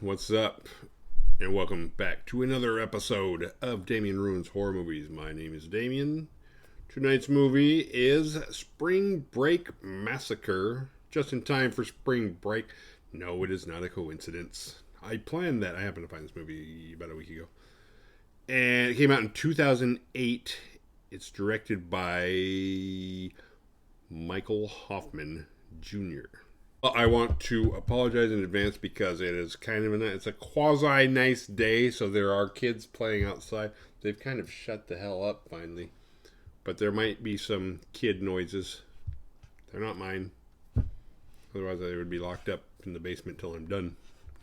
What's up? And welcome back to another episode of Damien Ruins Horror Movies. My name is Damien. Tonight's movie is Spring Break Massacre. Just in time for spring break. No, it is not a coincidence. I planned that. I happened to find this movie about a week ago. And it came out in 2008. It's directed by Michael Hoffman Jr. I want to apologize in advance because it is kind of it's a quasi nice day, so there are kids playing outside. They've kind of shut the hell up finally, but there might be some kid noises. They're not mine. Otherwise, they would be locked up in the basement till I'm done.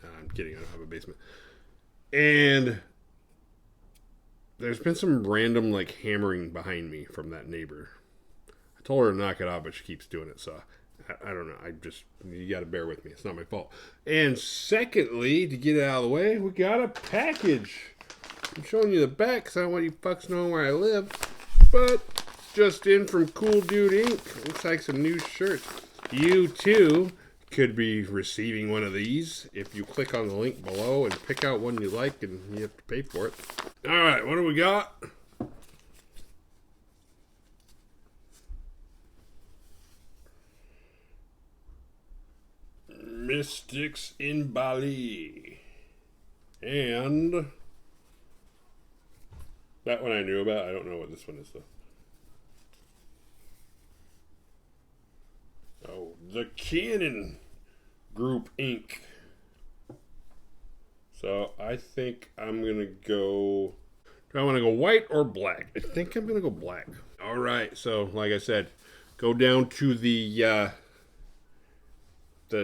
Nah, I'm kidding. I don't have a basement. And there's been some random hammering behind me from that neighbor. I told her to knock it off, but she keeps doing it, so I don't know. You got to bear with me. It's not my fault. And secondly, to get it out of the way, we got a package. I'm showing you the back because I don't want you fucks knowing where I live. But just in from Cool Dude Inc. Looks like some new shirts. You too could be receiving one of these if you click on the link below and pick out one you like, and you have to pay for it. All right, what do we got? Mystics in Bali. And that one I knew about. I don't know what this one is, though. Oh, the Cannon Group Inc. So I think I'm going to go... Do I want to go white or black? I think I'm going to go black. All right, so like I said, go down to the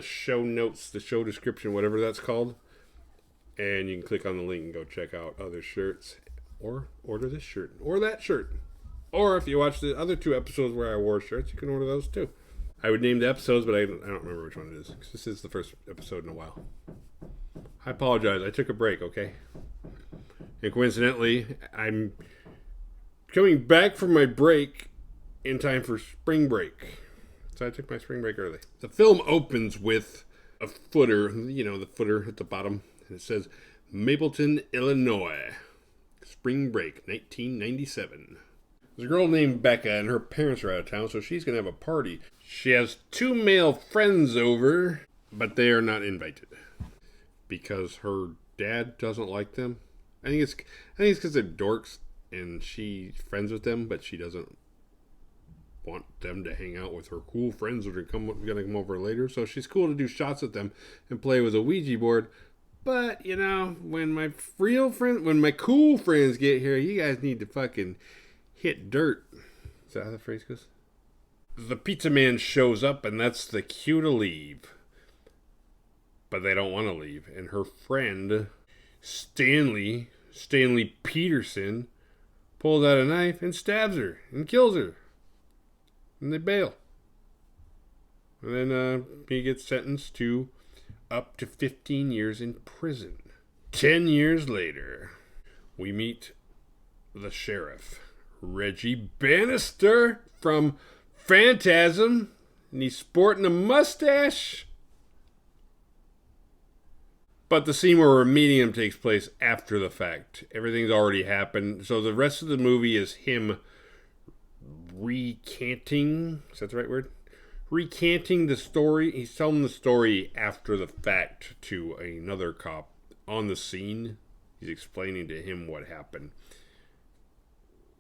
show notes, the show description, whatever that's called, and you can click on the link and go check out other shirts, or order this shirt, or that shirt, or if you watch the other two episodes where I wore shirts, you can order those too. I would name the episodes, but I don't remember which one it is, because this is the first episode in a while. I apologize, I took a break, okay? And coincidentally, I'm coming back from my break in time for spring break. So I took my spring break early. The film opens with a footer, the footer at the bottom. And it says, Mapleton, Illinois. Spring break, 1997. There's a girl named Becca, and her parents are out of town, so she's going to have a party. She has two male friends over, but they are not invited. Because her dad doesn't like them. I think it's because they're dorks, and she's friends with them, but she doesn't want them to hang out with her cool friends that are gonna come over later. So she's cool to do shots with them and play with a Ouija board. But when my cool friends get here, you guys need to fucking hit dirt. Is that how the phrase goes? The pizza man shows up, and that's the cue to leave. But they don't want to leave. And her friend Stanley Peterson, pulls out a knife and stabs her and kills her. And they bail. And then he gets sentenced to up to 15 years in prison. 10 years later, we meet the sheriff, Reggie Bannister from Phantasm. And he's sporting a mustache. But the scene where we're meeting him takes place after the fact. Everything's already happened. So the rest of the movie is him recanting, is that the right word? Recanting the story. He's telling the story after the fact to another cop on the scene. He's explaining to him what happened.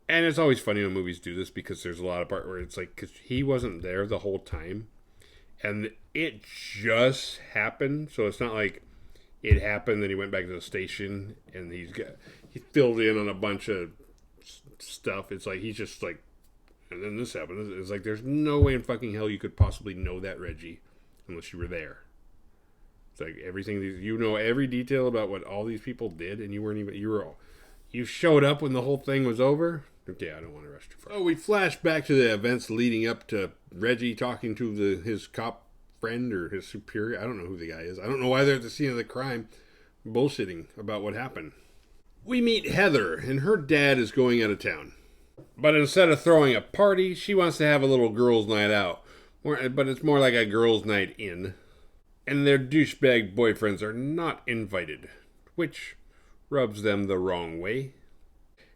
And it's always funny when movies do this because there's a lot of part where it's because he wasn't there the whole time. And it just happened. So it's not like it happened, then he went back to the station and he filled in on a bunch of stuff. It's he's just and then this happened. It's there's no way in fucking hell you could possibly know that, Reggie, unless you were there. It's everything, every detail about what all these people did, and you weren't even, you showed up when the whole thing was over. Okay, I don't want to rush too far. Oh, we flash back to the events leading up to Reggie talking to his cop friend or his superior. I don't know who the guy is. I don't know why they're at the scene of the crime bullshitting about what happened. We meet Heather, and her dad is going out of town. But instead of throwing a party, she wants to have a little girls' night out. But it's more like a girls' night in. and their douchebag boyfriends are not invited, which rubs them the wrong way.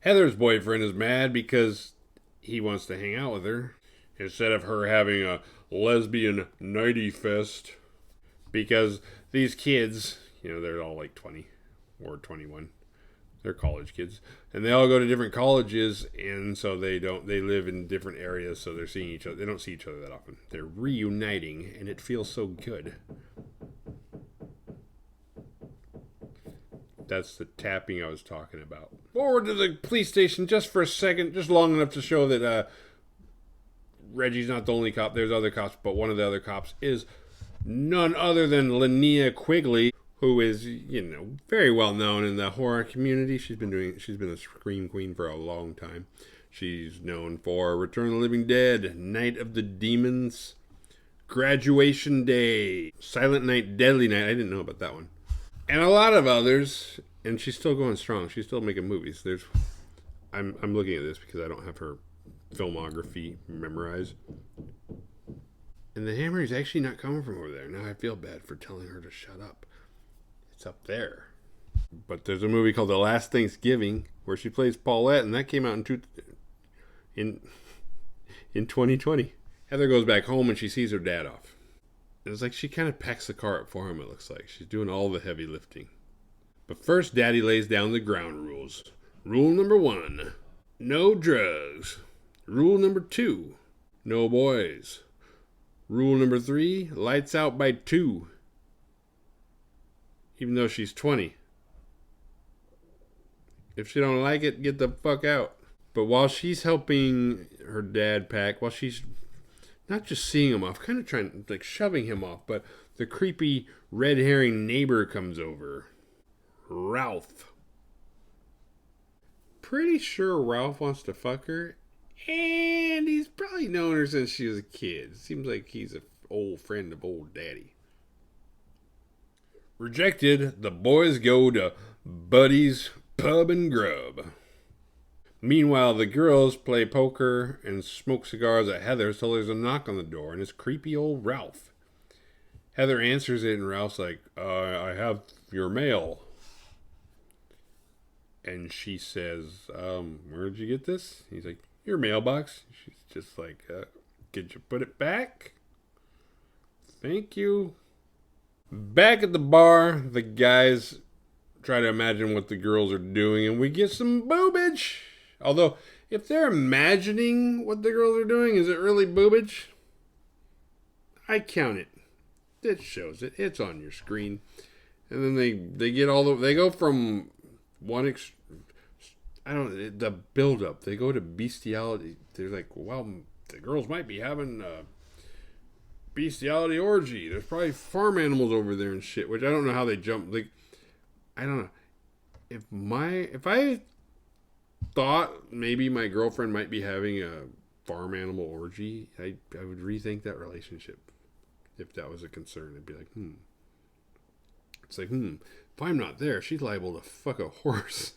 Heather's boyfriend is mad because he wants to hang out with her instead of her having a lesbian nighty fest, because these kids, they're all like 20 or 21. They're college kids, and they all go to different colleges, and so they live in different areas, so they're seeing each other. They don't see each other that often. They're reuniting, and it feels so good. That's the tapping I was talking about. Forward to the police station just for a second, just long enough to show that Reggie's not the only cop. There's other cops, but one of the other cops is none other than Linnea Quigley, who is, very well known in the horror community. She's been a scream queen for a long time. She's known for Return of the Living Dead, Night of the Demons, Graduation Day, Silent Night, Deadly Night. I didn't know about that one. And a lot of others, and she's still going strong. She's still making movies. I'm looking at this because I don't have her filmography memorized. And the hammer is actually not coming from over there. Now I feel bad for telling her to shut up. It's up there. But there's a movie called The Last Thanksgiving where she plays Paulette, and that came out in 2020. Heather goes back home and she sees her dad off. And it's like she kind of packs the car up for him, it looks like. She's doing all the heavy lifting. But first, Daddy lays down the ground rules. Rule number 1, no drugs. Rule number 2, no boys. Rule number 3, lights out by 2. Even though she's 20. If she don't like it, get the fuck out. But while she's helping her dad pack, while she's not just seeing him off, kind of trying, like shoving him off, but the creepy red herring neighbor comes over. Ralph. Pretty sure Ralph wants to fuck her, and he's probably known her since she was a kid. Seems like he's an old friend of old daddy. Rejected, the boys go to Buddy's Pub and Grub. Meanwhile, the girls play poker and smoke cigars at Heather's till there's a knock on the door, and it's creepy old Ralph. Heather answers it, and Ralph's like, I have your mail. And she says, where'd you get this? He's like, your mailbox. She's just like, could you put it back? Thank you. Back at the bar, the guys try to imagine what the girls are doing, and we get some boobage. Although, if they're imagining what the girls are doing, is it really boobage? I count it. It shows it. It's on your screen. And then they get they go from the build-up. They go to bestiality. They're like, well, the girls might be having a bestiality orgy. There's probably farm animals over there and shit, which I don't know how they jump. Like, I don't know. If I thought maybe my girlfriend might be having a farm animal orgy, I would rethink that relationship. If that was a concern, I'd be like, It's like, if I'm not there, she's liable to fuck a horse.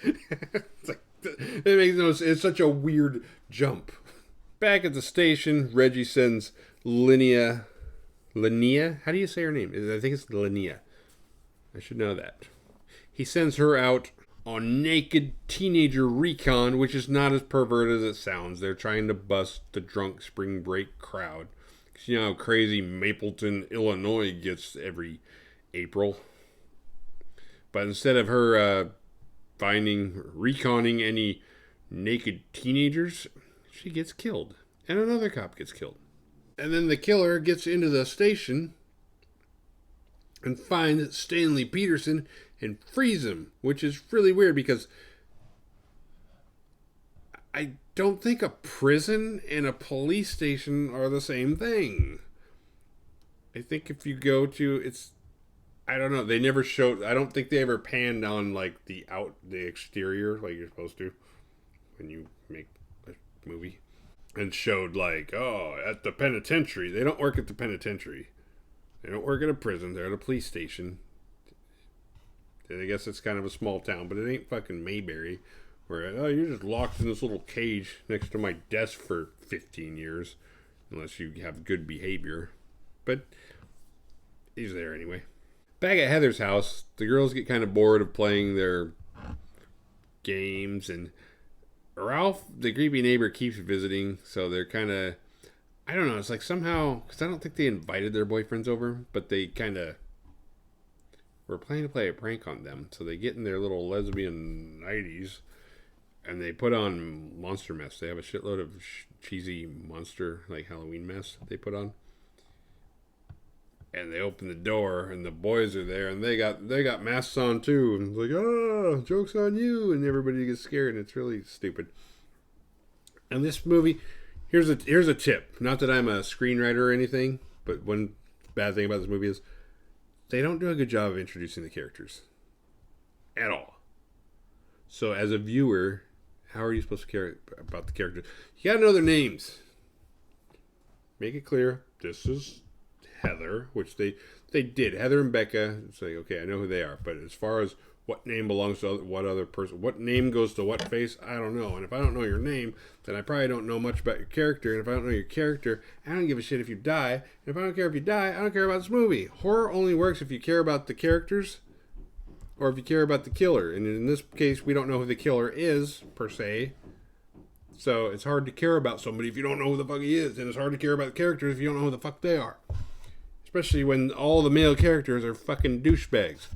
It's like, it makes no sense. It's such a weird jump. Back at the station, Reggie sends Linnea. How do you say her name? I think it's Linnea. I should know that. He sends her out on naked teenager recon, which is not as perverted as it sounds. They're trying to bust the drunk spring break crowd. Because you know how crazy Mapleton, Illinois gets every April. But instead of her reconning any naked teenagers, she gets killed. And another cop gets killed. And then the killer gets into the station and finds Stanley Peterson and frees him, which is really weird because I don't think a prison and a police station are the same thing. I think if you go to, I don't know, they never showed, I don't think they ever panned on like the exterior like you're supposed to when you make a movie. And showed like, at the penitentiary. They don't work at the penitentiary. They don't work at a prison. They're at a police station. I guess it's kind of a small town, but it ain't fucking Mayberry. Where, you're just locked in this little cage next to my desk for 15 years. Unless you have good behavior. But he's there anyway. Back at Heather's house, the girls get kind of bored of playing their games, and Ralph, the creepy neighbor, keeps visiting, so they're kind of, I don't know, it's like somehow, because I don't think they invited their boyfriends over, but they kind of were planning to play a prank on them, so they get in their little lesbian nighties, and they put on monster mess. They have a shitload of cheesy monster, like Halloween mess they put on. And they open the door, and the boys are there, and they got masks on too. And it's like, oh, joke's on you, and everybody gets scared, and it's really stupid. And this movie, here's a tip. Not that I'm a screenwriter or anything, but one bad thing about this movie is they don't do a good job of introducing the characters at all. So as a viewer, how are you supposed to care about the characters? You gotta know their names. Make it clear. This is Heather, which they did. Heather and Becca. It's like, okay, I know who they are. But as far as what name belongs to what other person, what name goes to what face, I don't know. And if I don't know your name, then I probably don't know much about your character. And if I don't know your character, I don't give a shit if you die. And if I don't care if you die, I don't care about this movie. Horror only works if you care about the characters or if you care about the killer. And in this case, we don't know who the killer is, per se. So it's hard to care about somebody if you don't know who the fuck he is. And it's hard to care about the characters if you don't know who the fuck they are. Especially when all the male characters are fucking douchebags.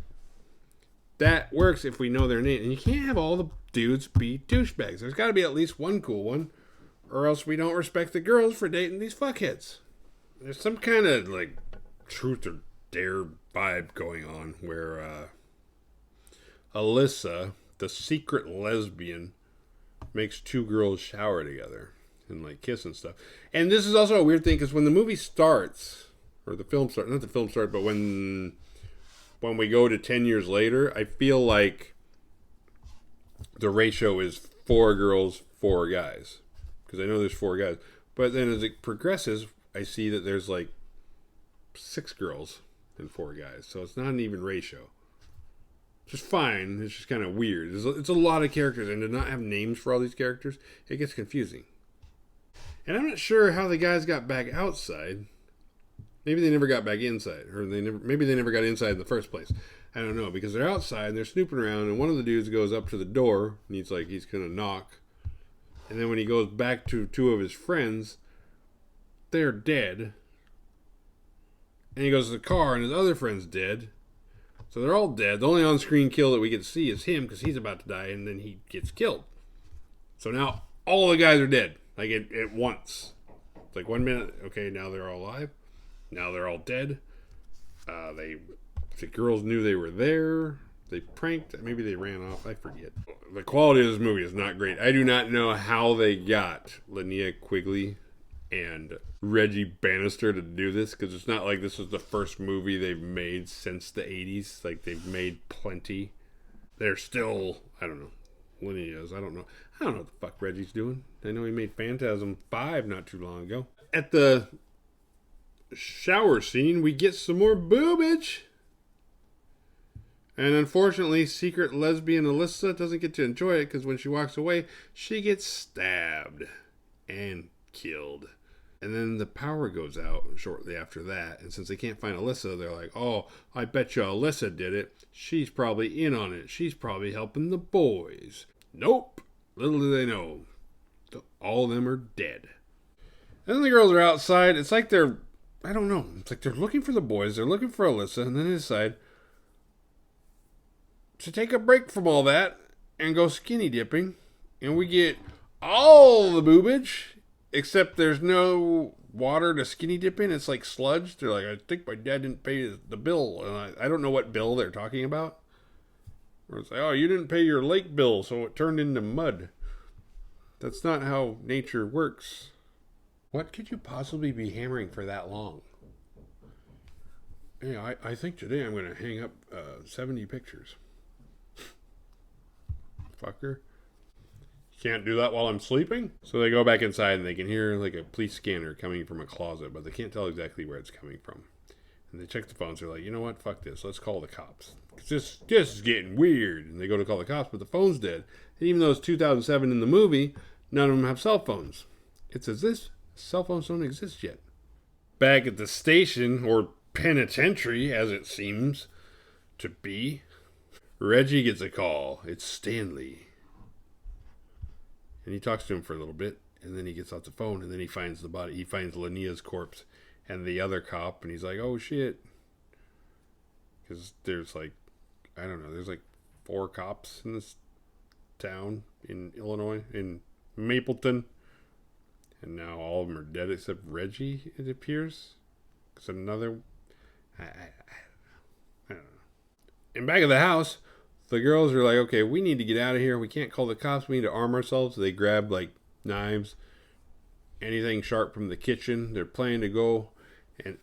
That works if we know their name. And you can't have all the dudes be douchebags. There's got to be at least one cool one. Or else we don't respect the girls for dating these fuckheads. There's some kind of like truth or dare vibe going on where Alyssa, the secret lesbian, makes two girls shower together and like kiss and stuff. And this is also a weird thing because when the movie starts, or the film starts, not the film starts, but when we go to 10 years later, I feel like the ratio is 4 girls, 4 guys. Because I know there's 4 guys. But then as it progresses, I see that there's like 6 girls and 4 guys. So it's not an even ratio. Just fine. It's just kind of weird. It's a lot of characters, and to not have names for all these characters, it gets confusing. And I'm not sure how the guys got back outside. Maybe they never got back inside, or maybe they never got inside in the first place. I don't know, because they're outside and they're snooping around, and one of the dudes goes up to the door, and he's gonna knock, and then when he goes back to 2 of his friends, they're dead, and he goes to the car, and his other friend's dead. So they're all dead. The only on-screen kill that we get to see is him, because he's about to die, and then he gets killed. So now all the guys are dead, like at once. It's like 1 minute, okay, now they're all alive. Now they're all dead. The girls knew they were there. They pranked. Maybe they ran off. I forget. The quality of this movie is not great. I do not know how they got Linnea Quigley and Reggie Bannister to do this, because it's not like this was the first movie they've made since the 80s. Like, they've made plenty. They're still, I don't know. Linnea's, I don't know what the fuck Reggie's doing. I know he made Phantasm 5 not too long ago. At the shower scene, we get some more boobage. And unfortunately, secret lesbian Alyssa doesn't get to enjoy it, because when she walks away, she gets stabbed and killed. And then the power goes out shortly after that. And since they can't find Alyssa, they're like, oh, I bet you Alyssa did it. She's probably in on it. She's probably helping the boys. Nope. Little do they know, all of them are dead. And then the girls are outside. It's like they're, I don't know. It's like they're looking for the boys. They're looking for Alyssa. And then they decide to take a break from all that and go skinny dipping. And we get all the boobage, except there's no water to skinny dip in. It's like sludge. They're like, I think my dad didn't pay the bill. And I don't know what bill they're talking about. Or it's like, oh, you didn't pay your lake bill, so it turned into mud. That's not how nature works. What could you possibly be hammering for that long? Hey, I think today I'm going to hang up 70 pictures. Fucker. Can't do that while I'm sleeping? So they go back inside and they can hear like a police scanner coming from a closet, but they can't tell exactly where it's coming from. And they check the phones. They're like, you know what? Fuck this. Let's call the cops. This is getting weird. And they go to call the cops, but the phone's dead. And even though it's 2007 in the movie, none of them have cell phones. It's as if cell phones don't exist yet. Back at the station, or penitentiary, as it seems to be. Reggie gets a call. It's Stanley. And he talks to him for a little bit, and then he gets off the phone, and then he finds the body. He finds Linnea's corpse and the other cop, and he's like, oh shit. Because there's like, I don't know, there's like 4 cops in this town in Illinois, in Mapleton. And now all of them are dead except Reggie, it appears. Because another, I don't know. In back of the house, the girls are like, okay, we need to get out of here. We can't call the cops. We need to arm ourselves. So they grab like knives, anything sharp from the kitchen. They're planning to go. And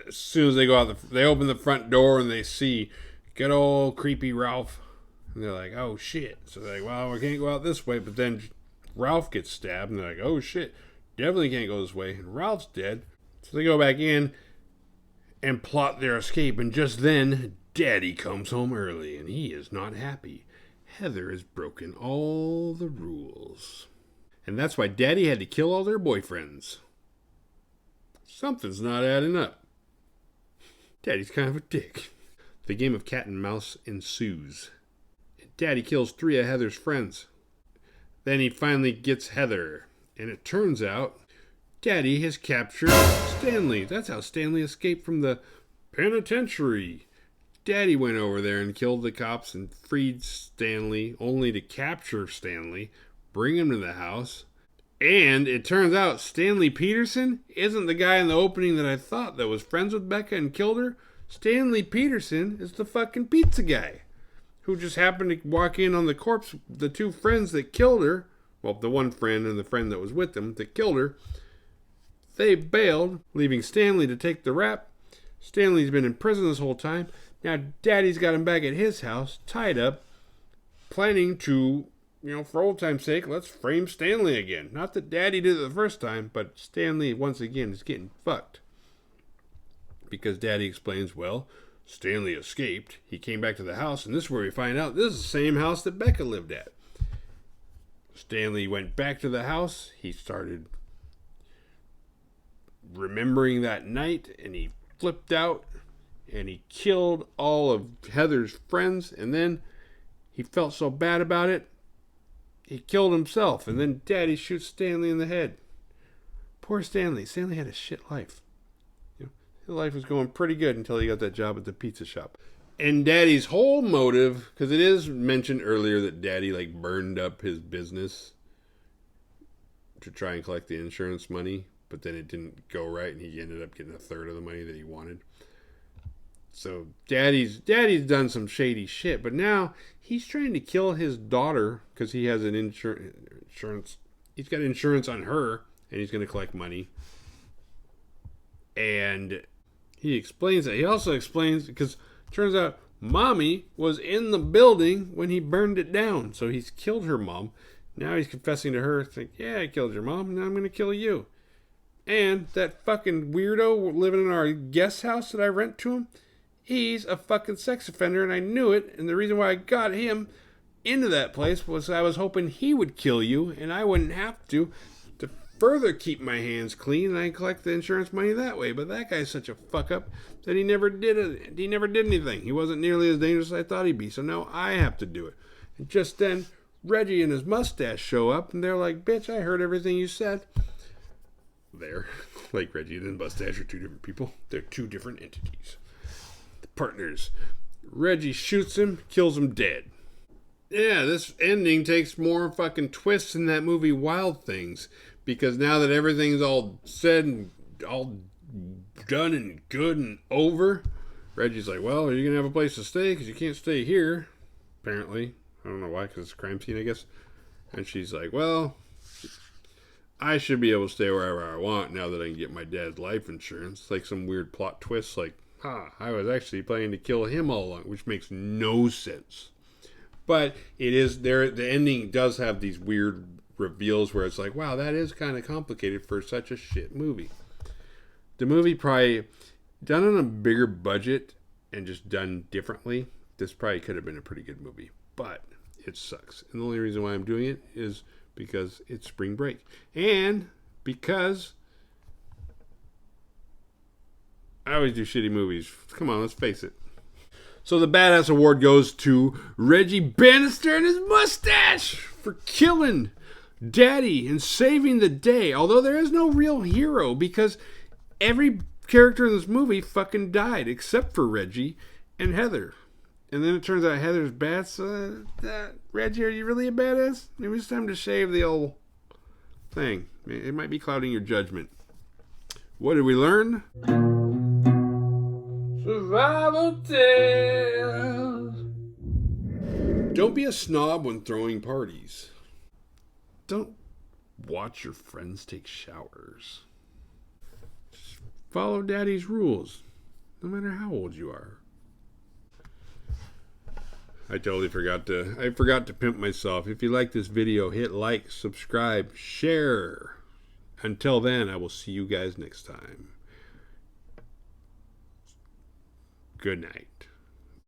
as soon as they go out, they open the front door and they see good old creepy Ralph. And they're like, oh shit. So they're like, well, we can't go out this way. But then Ralph gets stabbed. And they're like, oh shit. Definitely can't go this way. And Ralph's dead. So they go back in and plot their escape. And just then, Daddy comes home early, and he is not happy. Heather has broken all the rules. And that's why Daddy had to kill all their boyfriends. Something's not adding up. Daddy's kind of a dick. The game of cat and mouse ensues. Daddy kills 3 of Heather's friends. Then he finally gets Heather. And it turns out, Daddy has captured Stanley. That's how Stanley escaped from the penitentiary. Daddy went over there and killed the cops and freed Stanley, only to capture Stanley, bring him to the house. And it turns out Stanley Peterson isn't the guy in the opening that I thought that was friends with Becca and killed her. Stanley Peterson is the fucking pizza guy who just happened to walk in on the corpse, the 2 friends that killed her. Well, the one friend and the friend that was with them that killed her. They bailed, leaving Stanley to take the rap. Stanley's been in prison this whole time. Now, Daddy's got him back at his house, tied up, planning to, for old time's sake, let's frame Stanley again. Not that Daddy did it the first time, but Stanley, once again, is getting fucked. Because Daddy explains, well, Stanley escaped. He came back to the house, and this is where we find out this is the same house that Becca lived at. Stanley went back to the house. He started remembering that night, and he flipped out. And he killed all of Heather's friends. And then he felt so bad about it, he killed himself. And then Daddy shoots Stanley in the head. Poor Stanley. Stanley had a shit life. His life was going pretty good until he got that job at the pizza shop. And Daddy's whole motive, because it is mentioned earlier that Daddy burned up his business to try and collect the insurance money. But then it didn't go right, and he ended up getting 1/3 of the money that he wanted. So Daddy's done some shady shit, but now he's trying to kill his daughter because he has an insurance. He's got insurance on her, and he's going to collect money. And he explains that. He also explains because it turns out Mommy was in the building when he burned it down, so he's killed her mom. Now he's confessing to her, think, yeah, I killed your mom. Now I'm going to kill you. And that fucking weirdo living in our guest house that I rent to him. He's a fucking sex offender, and I knew it. And the reason why I got him into that place was I was hoping he would kill you, and I wouldn't have to further keep my hands clean, and I collect the insurance money that way. But that guy's such a fuck up that he never did it. He never did anything. He wasn't nearly as dangerous as I thought he'd be. So now I have to do it. And just then, Reggie and his mustache show up, and they're like, "Bitch, I heard everything you said." Reggie and his mustache are 2 different people. They're 2 different entities. Partners. Reggie shoots him, kills him dead. Yeah, this ending takes more fucking twists in that movie Wild Things, because now that everything's all said and all done and good and over, Reggie's like, well, are you going to have a place to stay? Because you can't stay here, apparently. I don't know why, because it's a crime scene, I guess. And she's like, well, I should be able to stay wherever I want now that I can get my dad's life insurance. It's like some weird plot twist, like, I was actually planning to kill him all along, which makes no sense. But it is there. The ending does have these weird reveals where it's like, wow, that is kind of complicated for such a shit movie. The movie probably done on a bigger budget and just done differently. This probably could have been a pretty good movie, but it sucks. And the only reason why I'm doing it is because it's spring break and because I always do shitty movies. Come on, let's face it. So the Badass Award goes to Reggie Bannister and his mustache for killing Daddy and saving the day. Although there is no real hero because every character in this movie fucking died except for Reggie and Heather. And then it turns out Heather's bad. So Reggie, are you really a badass? Maybe it's time to shave the old thing. It might be clouding your judgment. What did we learn? Survival tales. Don't be a snob when throwing parties. Don't watch your friends take showers. Just follow Daddy's rules, no matter how old you are. I forgot to pimp myself. If you like this video, hit like, subscribe, share. Until then, I will see you guys next time. Good night.